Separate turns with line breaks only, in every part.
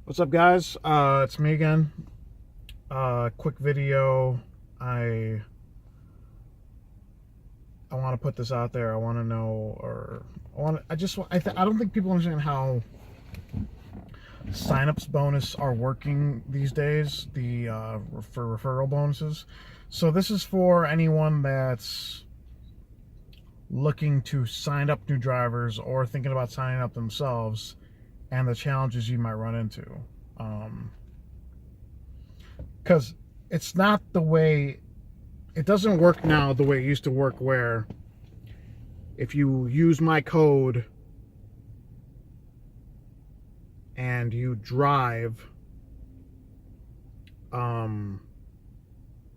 What's up, guys? It's me again. Quick video. I want to put this out there. I want to know, I don't think people understand how signups bonus are working these days. For referral bonuses. So this is for anyone that's looking to sign up new drivers or thinking about signing up themselves, and the challenges you might run into. Because it's not the way, it doesn't work now the way it used to work, where if you use my code and you drive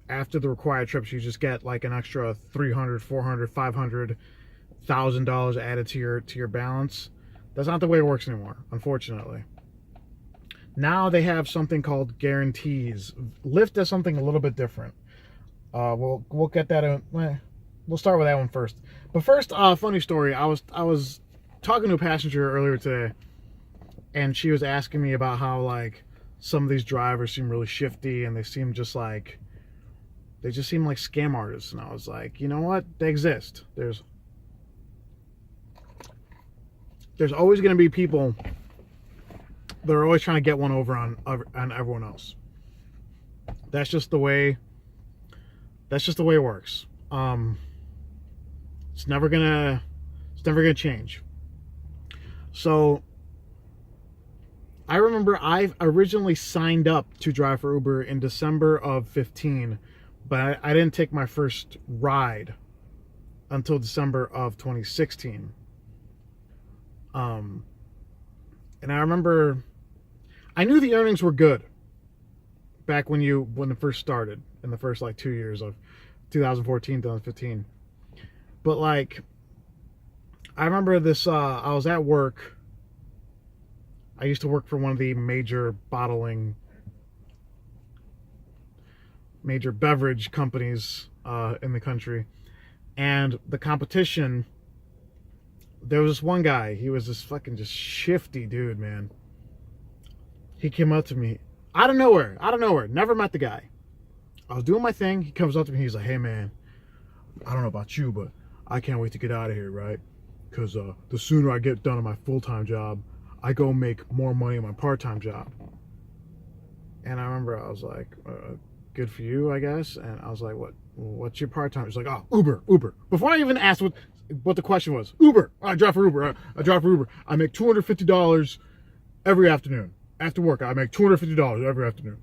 after the required trips, you just get like an extra $300, $400, $500,000 added to your balance. That's not the way it works anymore, unfortunately. Now they have something called guarantees. Lyft does something a little bit different. We'll get that in. We'll start with that one first. But first, funny story. I was talking to a passenger earlier today, and she was asking me about how like some of these drivers seem really shifty, and they just seem like scam artists. And I was like, you know what? They exist. There's always going to be people that are always trying to get one over on everyone else. That's just the way it works. It's never gonna change. So I remember I originally signed up to drive for Uber in December of 15, but I didn't take my first ride until December of 2016. And I remember I knew the earnings were good back when it first started, in the first like 2 years of 2014, 2015. But like, I remember this, I was at work. I used to work for one of the major beverage companies in the country. And the competition, there was this one guy. He was this fucking just shifty dude, man. He came up to me out of nowhere. Never met the guy. I was doing my thing. He comes up to me. He's like, "Hey, man, I don't know about you, but I can't wait to get out of here, right? Because the sooner I get done on my full-time job, I go make more money on my part-time job." And I remember I was like, "Good for you, I guess." And I was like, "What's your part-time?" He's like, "Oh, Uber." Before I even asked what the question was, Uber. I drive for Uber. I drive for Uber. I make $250 every afternoon. After work, I make $250 every afternoon.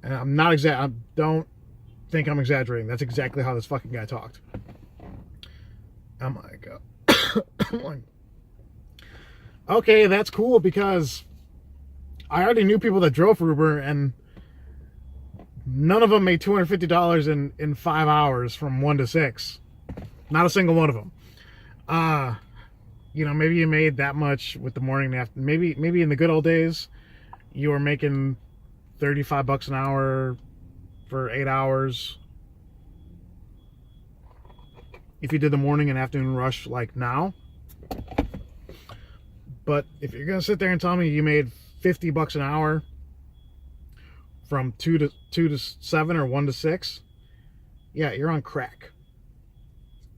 And I'm not I don't think I'm exaggerating. That's exactly how this fucking guy talked. I'm like, okay, that's cool, because I already knew people that drove for Uber, and none of them made $250 in 5 hours from 1 to 6. Not a single one of them. Maybe you made that much with the morning and after. Maybe in the good old days, you were making $35 an hour for 8 hours. If you did the morning and afternoon rush like now. But if you're gonna sit there and tell me you made $50 an hour from 2 to 7 or 1 to 6, yeah, you're on crack.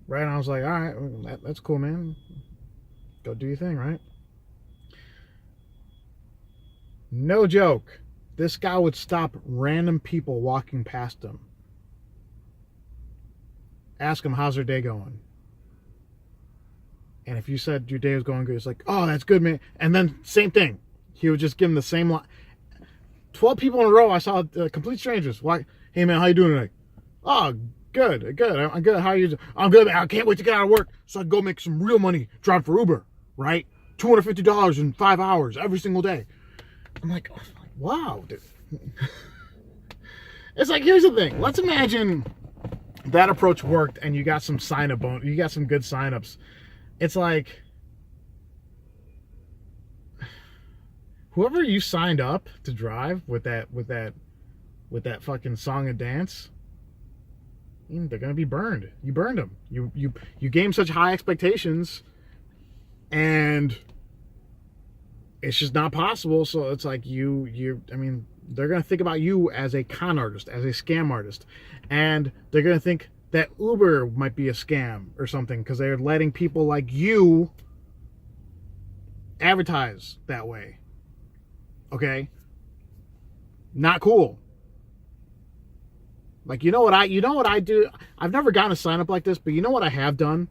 Right? And I was like, all right, that's cool, man. Go do your thing, right? No joke. This guy would stop random people walking past him. Ask them, how's their day going? And if you said your day was going good, it's like, oh, that's good, man. And then same thing. He would just give them the same line. 12 people in a row, I saw complete strangers. Why? Hey, man, how you doing today? Oh, good. I'm good. How are you doing? I'm good, man. I can't wait to get out of work so I can go make some real money drive for Uber, right? $250 in 5 hours every single day. I'm like, wow, dude. It's like, here's the thing. Let's imagine that approach worked and you got some sign-up bonus. You got some good sign-ups. It's like, whoever you signed up to drive with that fucking song and dance, they're gonna be burned. You burned them. You gave them such high expectations, and it's just not possible. So it's like I mean, they're going to think about you as a con artist, as a scam artist. And they're going to think that Uber might be a scam or something because they're letting people like you advertise that way. Okay? Not cool. Like, you know what I do? I've never gotten a sign up like this, but you know what I have done?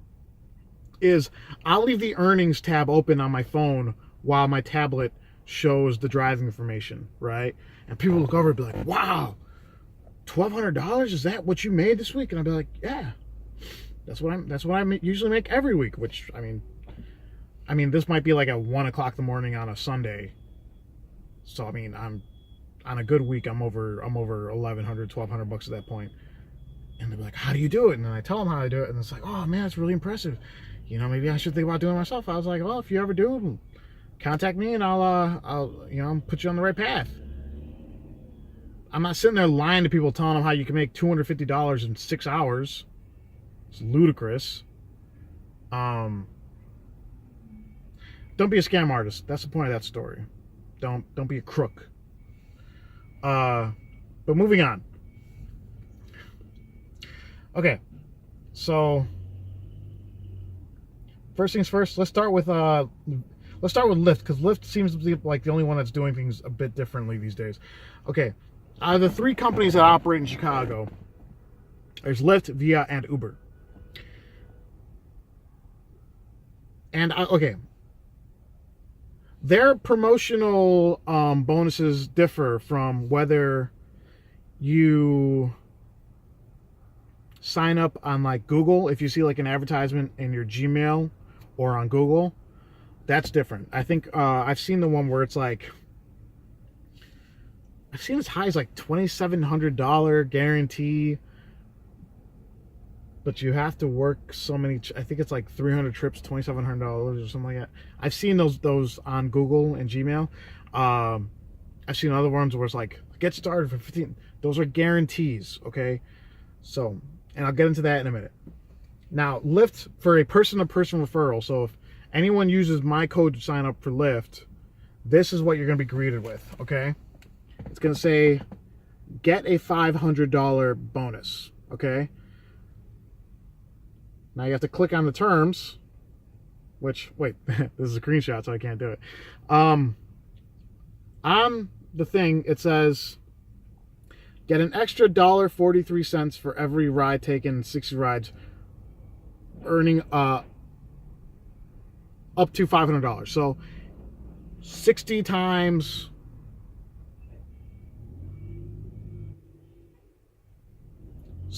Is I'll leave the earnings tab open on my phone while my tablet shows the driving information, right? And people look over and be like, wow, $1,200? Is that what you made this week? And I'll be like, yeah, that's what I usually make every week, which, I mean, this might be like at 1 o'clock in the morning on a Sunday. So, I mean, I'm on a good week, I'm over $1,100, $1,200 at that point. And they'll be like, how do you do it? And then I tell them how I do it. And it's like, oh man, it's really impressive. You know, maybe I should think about doing it myself. I was like, well, if you ever do, contact me and I'll put you on the right path. I'm not sitting there lying to people telling them how you can make $250 in 6 hours. It's ludicrous. Don't be a scam artist. That's the point of that story. Don't be a crook. But moving on. Okay, so first things first. Let's start with Lyft, because Lyft seems to be like the only one that's doing things a bit differently these days. Okay, the 3 companies that operate in Chicago, there's Lyft, Via, and Uber. And okay, their promotional bonuses differ from whether you sign up on like Google. If you see like an advertisement in your Gmail or on Google, that's different. I think I've seen the one where it's like, I've seen as high as like $2,700 guarantee, but you have to work so many. I think it's like 300 trips, $2,700 or something like that. I've seen those on Google and Gmail. I've seen other ones where it's like, get started for 15. Those are guarantees, okay? So, and I'll get into that in a minute. Now, Lyft, for a person-to-person referral, so if anyone uses my code to sign up for Lyft, this is what you're going to be greeted with, okay? It's going to say, get a $500 bonus, okay? Now you have to click on the terms, which, wait, this is a screenshot, so I can't do it. On the thing, it says, get an extra $1.43 for every ride taken, 60 rides, earning up to $500. So 60 times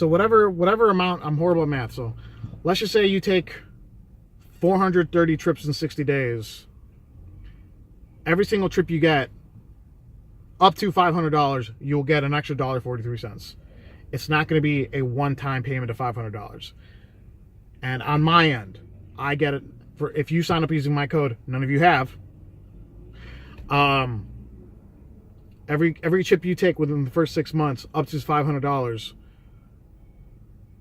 whatever amount. I'm horrible at math, so let's just say you take 430 trips in 60 days. Every single trip you get up to $500, you'll get an extra $1.43. It's not going to be a one-time payment of $500. And on my end, I get it for, if you sign up using my code, none of you have. Every trip you take within the first 6 months up to $500,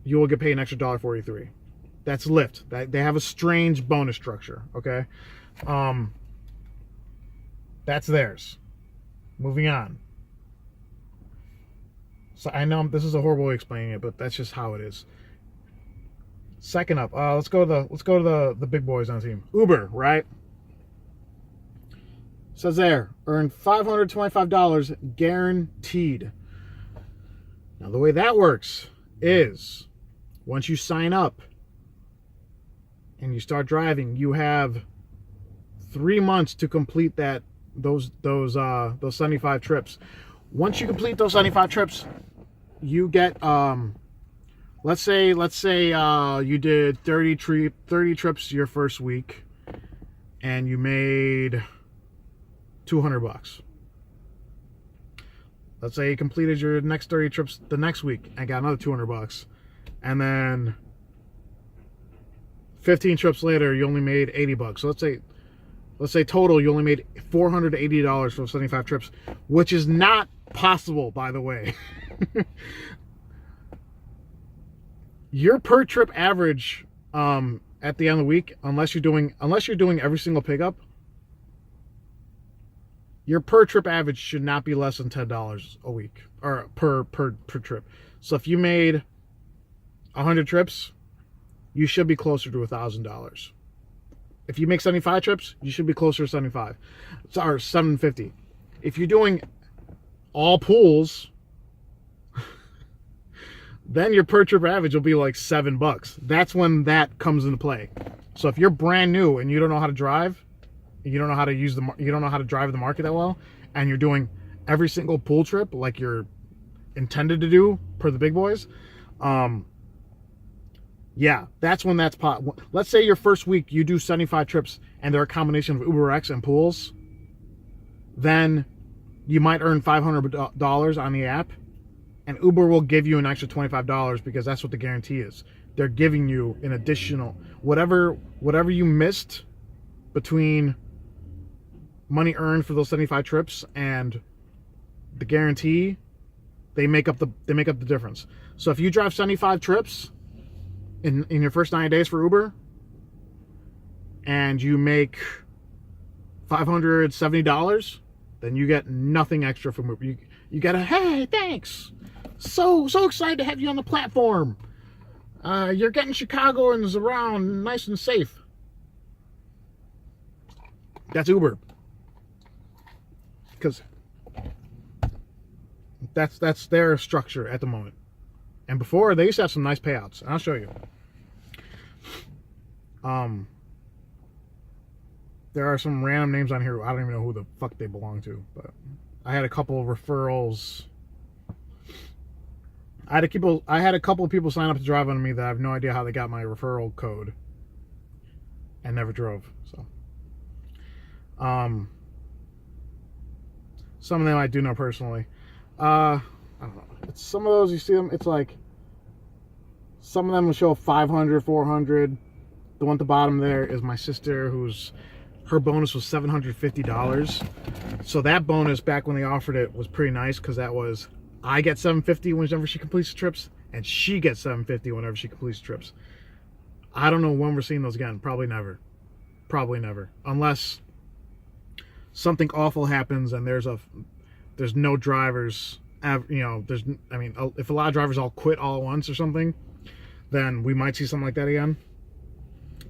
you will get paid an extra $1.43. That's Lyft. They have a strange bonus structure, okay? That's theirs. Moving on. So I know this is a horrible way of explaining it, but that's just how it is. Second up, let's go to the big boys on the team. Uber, right? Says there, earn $525 guaranteed. Now the way that works is, once you sign up and you start driving, you have 3 months to complete those 75 trips. Once you complete those 75 trips, you get let's say you did 30 trips your first week and you made $200. Let's say you completed your next 30 trips the next week and got another $200, and then 15 trips later you only made $80. So let's say total you only made $480 for 75 trips, which is not possible, by the way. Your per trip average at the end of the week, unless you're doing every single pickup, your per trip average should not be less than $10 a week or per trip. So if you made 100 trips, you should be closer to $1,000. If you make 75 trips, you should be closer to 75. Sorry, 750. If you're doing all pools, then your per trip average will be like $7. That's when that comes into play. So if you're brand new and you don't know how to drive, you don't know how to drive the market that well, and you're doing every single pool trip like you're intended to do per the big boys, yeah, that's when that's pot. Let's say your first week you do 75 trips and they're a combination of UberX and pools, then you might earn $500 on the app, and Uber will give you an extra $25 because that's what the guarantee is. They're giving you an additional whatever you missed between money earned for those 75 trips and the guarantee. They make up the difference. So if you drive 75 trips in your first 90 days for Uber and you make $570, then you get nothing extra from Uber. You get a, hey, thanks. So excited to have you on the platform. You're getting Chicagoans around nice and safe. That's Uber. Because that's their structure at the moment. And before, they used to have some nice payouts. And I'll show you. There are some random names on here. I don't even know who the fuck they belong to. But I had a couple of referrals. I had a couple of people sign up to drive under me that I have no idea how they got my referral code and never drove. So, some of them I do know personally. I don't know. It's some of those you see them. It's like some of them will show 500, 400. The one at the bottom there is my sister, her bonus was $750. So that bonus back when they offered it was pretty nice because that was, I get $750 whenever she completes trips, and she gets $750 whenever she completes trips. I don't know when we're seeing those again. Probably never. Probably never. Unless something awful happens and there's no drivers. If a lot of drivers all quit all at once or something, then we might see something like that again.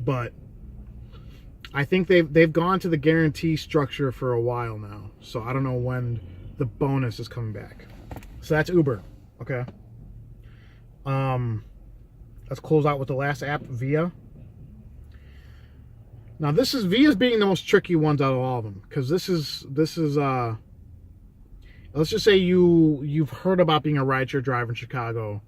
But I think they've gone to the guarantee structure for a while now. So I don't know when the bonus is coming back. So that's Uber, okay? Let's close out with the last app, Via. Now Via's being the most tricky ones out of all of them, because this is let's just say you've heard about being a rideshare driver in Chicago,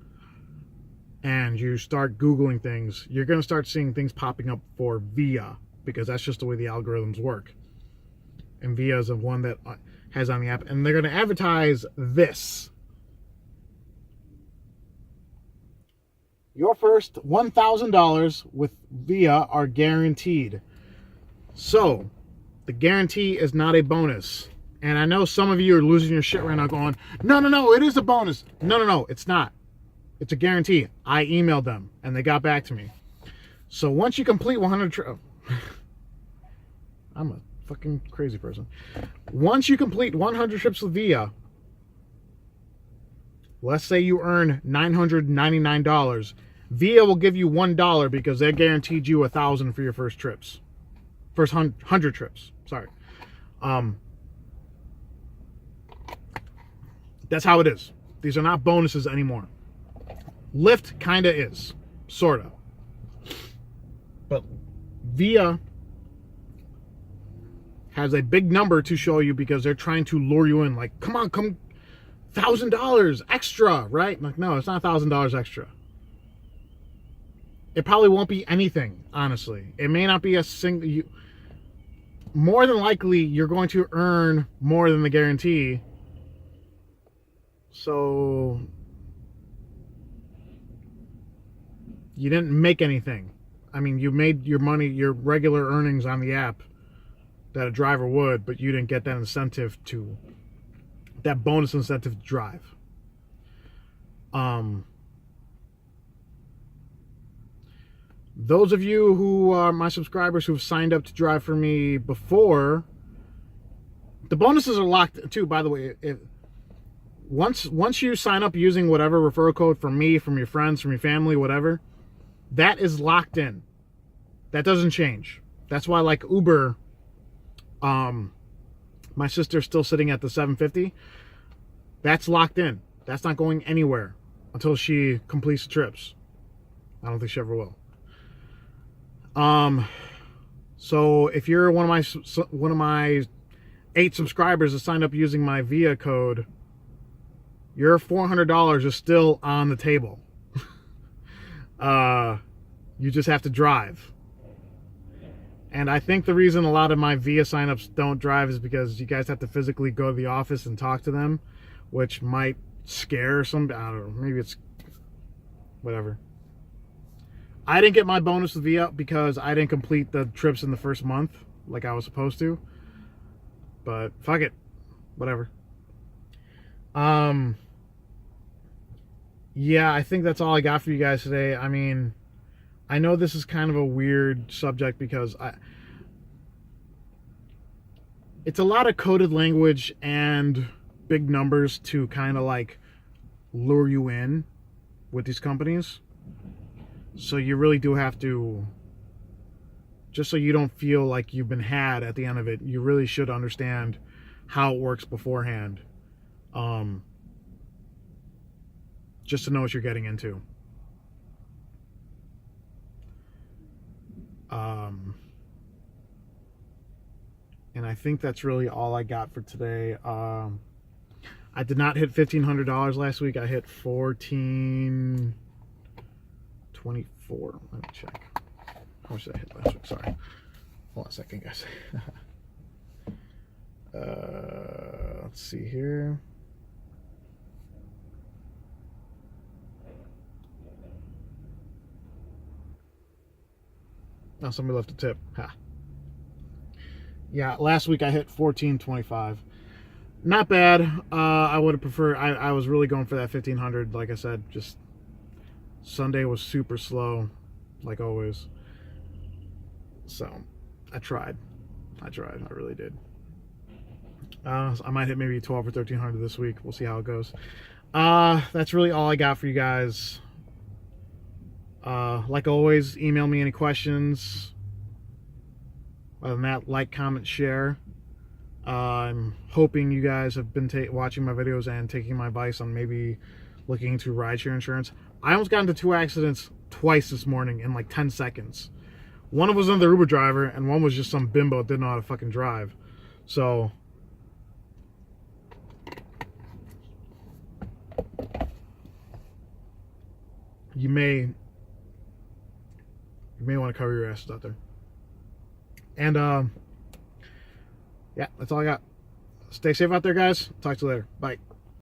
and you start Googling things. You're gonna start seeing things popping up for Via, because that's just the way the algorithms work. And Via is the one that has on the app, and they're gonna advertise this. Your first $1,000 with Via are guaranteed. So, the guarantee is not a bonus. And I know some of you are losing your shit right now going, no, it is a bonus. No, it's not. It's a guarantee. I emailed them, and they got back to me. So once you complete 100 trips, I'm a fucking crazy person. Once you complete 100 trips with Via, let's say you earn $999. Via will give you $1 because they guaranteed you $1,000 for your first trips. First 100 trips. Sorry. That's how it is. These are not bonuses anymore. Lyft kind of is. Sort of. But Via has a big number to show you because they're trying to lure you in. Like, come on, $1,000 extra, right? Like, no, it's not $1,000 extra. It probably won't be anything, honestly. It may not be a single. More than likely, you're going to earn more than the guarantee. So you didn't make anything. I mean, you made your money, your regular earnings on the app that a driver would, but you didn't get that incentive that bonus incentive to drive. Those of you who are my subscribers who've signed up to drive for me before, The bonuses are locked too, by the way. Once you sign up using whatever referral code from me, from your friends, from your family, whatever, that is locked in. That doesn't change. That's why, like Uber, my sister's still sitting at the $7.50. That's locked in. That's not going anywhere until she completes the trips. I don't think she ever will. So if you're one of my 8 subscribers that signed up using my VIA code, your $400 is still on the table. You just have to drive. And I think the reason a lot of my VIA signups don't drive is because you guys have to physically go to the office and talk to them, which might scare some. I don't know. Maybe it's whatever. I didn't get my bonus with VIA because I didn't complete the trips in the first month like I was supposed to. But fuck it. Whatever. Yeah, I think that's all I got for you guys today. I mean, I know this is kind of a weird subject because it's a lot of coded language and big numbers to kind of like lure you in with these companies. So you really do have to, just so you don't feel like you've been had at the end of it, you really should understand how it works beforehand. Just to know what you're getting into. And I think that's really all I got for today. I did not hit $1,500 last week. I hit $1,424. Let me check. How much did I hit last week? Sorry. Hold on a second, guys. Let's see here. Oh, somebody left a tip. Ha. Yeah, last week I hit $1,425. Not bad. I would have preferred. I was really going for that $1,500. Like I said, just Sunday was super slow, like always. So I tried. I really did. I might hit maybe $1,200 or $1,300 this week. We'll see how it goes. That's really all I got for you guys. Like always, email me any questions. Other than that, like, comment, share. I'm hoping you guys have been watching my videos and taking my advice on maybe looking into rideshare insurance. I almost got into 2 accidents twice this morning in like 10 seconds. One of was another Uber driver, and one was just some bimbo that didn't know how to fucking drive. So you may want to cover your asses out there. And yeah, that's all I got. Stay safe out there, guys. Talk to you later. Bye.